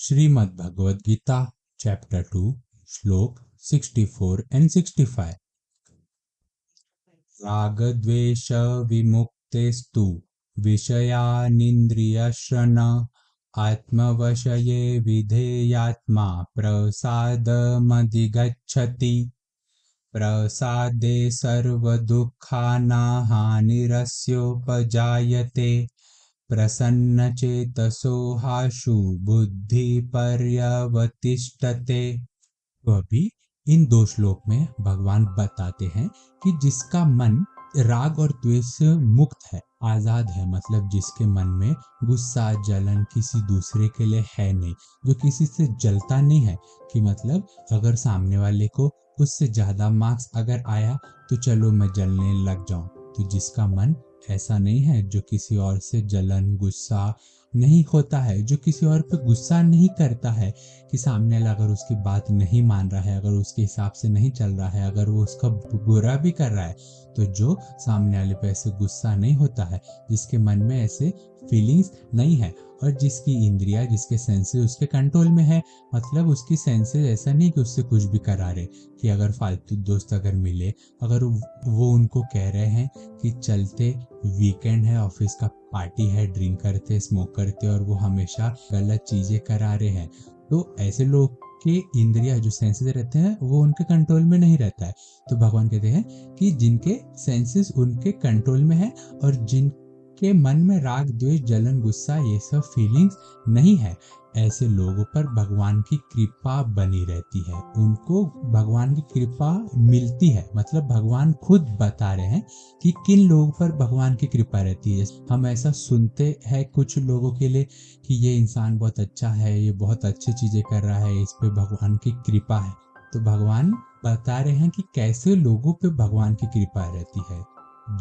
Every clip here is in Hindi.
श्रीमद् भगवद गीता चैप्टर 2 श्लोक 64 and 65। राग द्वेष विमुक्तेस्तु विषयानिन्द्रियश्रन आत्मवशये विधेयात्मा प्रसादमधिगच्छति। प्रसादे सर्वदुःखानां हानिरस्योपजायते। प्रसन्नचेतसो हाशु बुद्धिपर्यवतिष्ठते। तो अभी इन दो श्लोक में भगवान बताते हैं कि जिसका मन राग और द्वेष से मुक्त है, आजाद है, मतलब जिसके मन में गुस्सा जलन किसी दूसरे के लिए है नहीं, जो किसी से जलता नहीं है कि मतलब अगर सामने वाले को उससे ज्यादा मार्क्स अगर आया तो चलो मैं जलने लग जाऊं। तो जिसका मन ऐसा नहीं है, जो किसी और से जलन गुस्सा नहीं होता है, जो किसी और पे गुस्सा नहीं करता है कि सामने वाला अगर उसकी बात नहीं मान रहा है, अगर उसके हिसाब से नहीं चल रहा है, अगर वो उसका बुरा भी कर रहा है, तो जो सामने वाले पे ऐसे गुस्सा नहीं होता है, जिसके मन में ऐसे फीलिंग्स नहीं है और जिसकी इंद्रिया जिसके सेंसेस उसके कंट्रोल में है, मतलब उसकी सेंसेस ऐसा नहीं कि उससे कुछ भी करा रहे कि अगर फालतू दोस्त अगर मिले, अगर वो उनको कह रहे हैं कि चलते वीकेंड है, ऑफिस का पार्टी है, ड्रिंक करते स्मोक करते और वो हमेशा गलत चीजें करा रहे हैं, तो ऐसे लोग के इंद्रिया जो सेंसेस रहते हैं वो उनके कंट्रोल में नहीं रहता है। तो भगवान कहते हैं कि जिनके सेंसेस उनके कंट्रोल में है और जिनके मन में राग द्वेष जलन गुस्सा ये सब फीलिंग्स नहीं है, ऐसे लोगों पर भगवान की कृपा बनी रहती है, उनको भगवान की कृपा मिलती है। मतलब भगवान खुद बता रहे हैं कि किन लोगों पर भगवान की कृपा रहती है। हम ऐसा सुनते हैं कुछ लोगों के लिए कि ये इंसान बहुत अच्छा है, ये बहुत अच्छी चीजें कर रहा है, इस पे भगवान की कृपा है। तो भगवान बता रहे हैं कि कैसे लोगों पे भगवान की कृपा रहती है,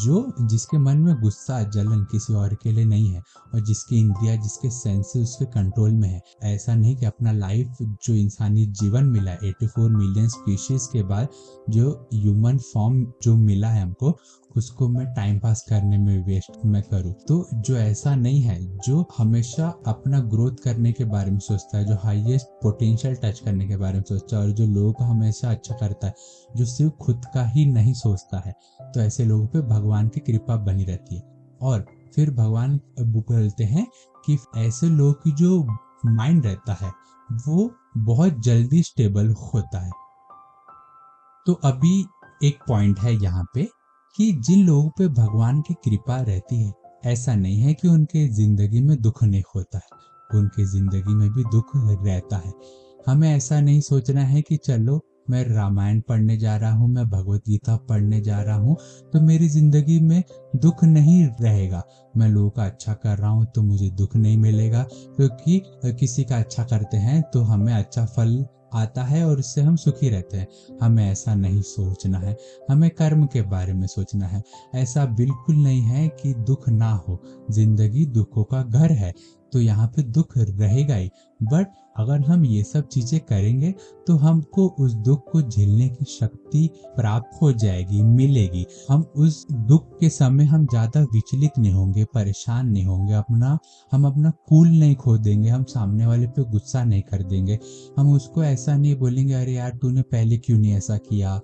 जो जिसके मन में गुस्सा जलन किसी और के लिए नहीं है और जिसकी इंद्रिया जिसके सेंसेस उसके कंट्रोल में है। ऐसा नहीं कि अपना लाइफ जो इंसानी जीवन मिला है 84 मिलियन स्पीशीज के बाद जो ह्यूमन फॉर्म जो मिला है हमको, उसको मैं टाइम पास करने में वेस्ट मैं करूँ। तो जो ऐसा नहीं है, जो हमेशा अपना ग्रोथ करने के बारे में सोचता है, जो हाईएस्ट पोटेंशियल टच करने के बारे में सोचता है और जो लोगों को हमेशा अच्छा करता है, जो सिर्फ खुद का ही नहीं सोचता है, तो ऐसे लोगों पे भगवान की कृपा बनी रहती है। और फिर भगवान बोलते हैं कि ऐसे लोगों की जो माइंड रहता है वो बहुत जल्दी स्टेबल होता है। तो अभी एक पॉइंट है यहाँ पे कि जिन लोगों पे भगवान की कृपा रहती है, ऐसा नहीं है कि उनके जिंदगी में दुख नहीं होता है, उनके जिंदगी में भी दुख रहता है। हमें ऐसा नहीं सोचना है कि चलो मैं रामायण पढ़ने जा रहा हूँ, मैं भगवत गीता पढ़ने जा रहा हूँ तो मेरी जिंदगी में दुख नहीं रहेगा, मैं लोगों का अच्छा कर रहा हूँ तो मुझे दुख नहीं मिलेगा, क्योंकि किसी का अच्छा करते हैं तो हमें अच्छा फल आता है और उससे हम सुखी रहते हैं। हमें ऐसा नहीं सोचना है, हमें कर्म के बारे में सोचना है। ऐसा बिल्कुल नहीं है कि दुख ना हो, जिंदगी दुखों का घर है तो यहाँ पे दुख रहेगा ही, बट अगर हम ये सब चीजें करेंगे तो हमको उस दुख को झेलने की शक्ति प्राप्त हो जाएगी, मिलेगी। हम उस दुख के समय हम ज्यादा विचलित नहीं होंगे, परेशान नहीं होंगे, हम अपना कूल नहीं खो देंगे, हम सामने वाले पे गुस्सा नहीं कर देंगे, हम उसको ऐसा नहीं बोलेंगे अरे यार तूने पहले क्यों नहीं ऐसा किया,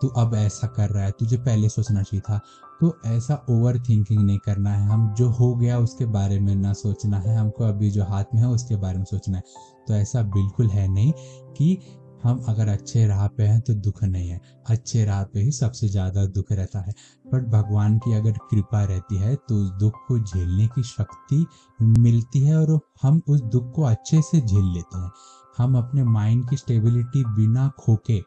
तू अब ऐसा कर रहा है, तुझे पहले सोचना चाहिए था। तो ऐसा ओवर थिंकिंग नहीं करना है, हम जो हो गया उसके बारे में ना सोचना है, हमको अभी जो हाथ में है उसके बारे में सोचना है। तो ऐसा बिल्कुल है नहीं कि हम अगर अच्छे राह पे हैं तो दुख नहीं है, अच्छे राह पे ही सबसे ज्यादा दुख रहता है। बट भगवान की अगर कृपा रहती है तो उस दुख को झेलने की शक्ति मिलती है और हम उस दुख को अच्छे से झेल लेते हैं। हम अपने माइंड की स्टेबिलिटी बिना खोके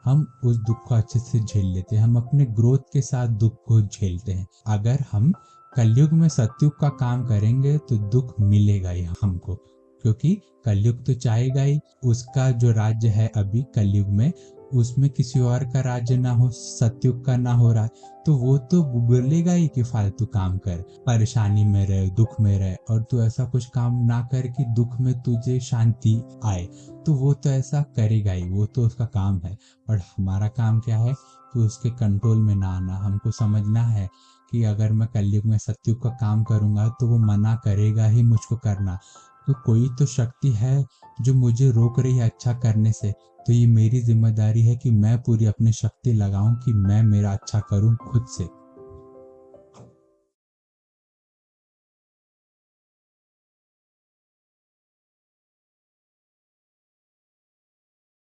हम उस दुख को अच्छे से झेल लेते हैं, हम अपने ग्रोथ के साथ दुख को झेलते हैं। अगर हम कलयुग में सतयुग का काम करेंगे तो दुख मिलेगा ही हमको, क्योंकि कलयुग तो चाहेगा ही उसका जो राज्य है अभी कलयुग में, उसमें किसी और का राज्य ना हो, सतयुग का ना हो रहा, तो वो तो बोलेगा ही कि फालतू काम कर, परेशानी में रहे, दुख में रहे, और तू ऐसा कुछ काम ना कर कि दुख में तुझे शांति आए, तो वो तो ऐसा करेगा ही, वो तो उसका काम है। और हमारा काम क्या है कि उसके कंट्रोल में ना आना। हमको समझना है कि अगर मैं कलयुग में सतयुग का काम करूंगा तो वो मना करेगा ही मुझको करना, तो कोई तो शक्ति है जो मुझे रोक रही है अच्छा करने से। तो ये मेरी जिम्मेदारी है कि मैं पूरी अपनी शक्ति लगाऊं कि मैं मेरा अच्छा करूं खुद से।